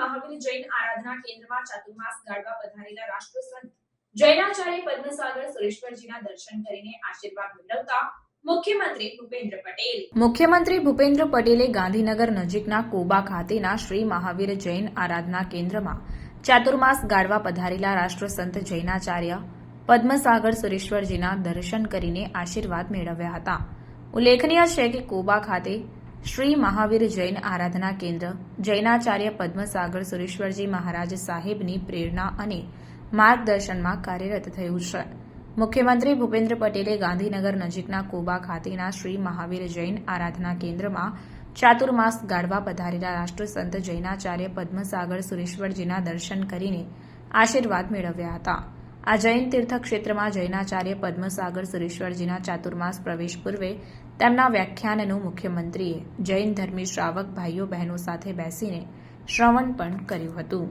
મહાવીર જૈન આરાધના કેન્દ્રમાં ચાતુર્માસ ગાળવા પધારેલા રાષ્ટ્રસંત જૈનાચાર્ય પદ્મસાગર સુરેશ્વરજીના દર્શન કરીને આશીર્વાદ મેળવતા મુખ્યમંત્રી ભૂપેન્દ્ર પટેલે ગાંધીનગર નજીકના કોબા ખાતેના શ્રી મહાવીર જૈન આરાધના કેન્દ્રમાં ચાતુર્માસ ગાળવા પધારેલા રાષ્ટ્રસંત જૈનાચાર્ય પદ્મસાગર સુરેશ્વરજીના દર્શન કરીને આશીર્વાદ મેળવ્યા હતા. ઉલ્લેખનીય છે કે કોબા ખાતે શ્રી મહાવીર જૈન આરાધના કેન્દ્ર જૈનાચાર્ય પદ્મસાગર સુરેશ્વરજી મહારાજ સાહેબની પ્રેરણા અને માર્ગદર્શનમાં કાર્યરત થયું છે. મુખ્યમંત્રી ભૂપેન્દ્ર પટેલે ગાંધીનગર નજીકના કોબા ખાતેના શ્રી મહાવીર જૈન આરાધના કેન્દ્રમાં ચાતુર્માસ ગાળવા પધારેલા રાષ્ટ્રસંત જૈનાચાર્ય પદ્મસાગર સુરેશ્વરજીના દર્શન કરીને આશીર્વાદ મેળવ્યા હતા. આ જૈન તીર્થક્ષેત્રમાં જૈનાચાર્ય પદ્મસાગર સુરેશ્વરજીના ચાતુર્માસ પ્રવેશ પૂર્વે તેમના વ્યાખ્યાનનું મુખ્યમંત્રીએ જૈન ધર્મી શ્રાવક ભાઈઓ બહેનો સાથે બેસીને શ્રવણ પણ કર્યું હતું.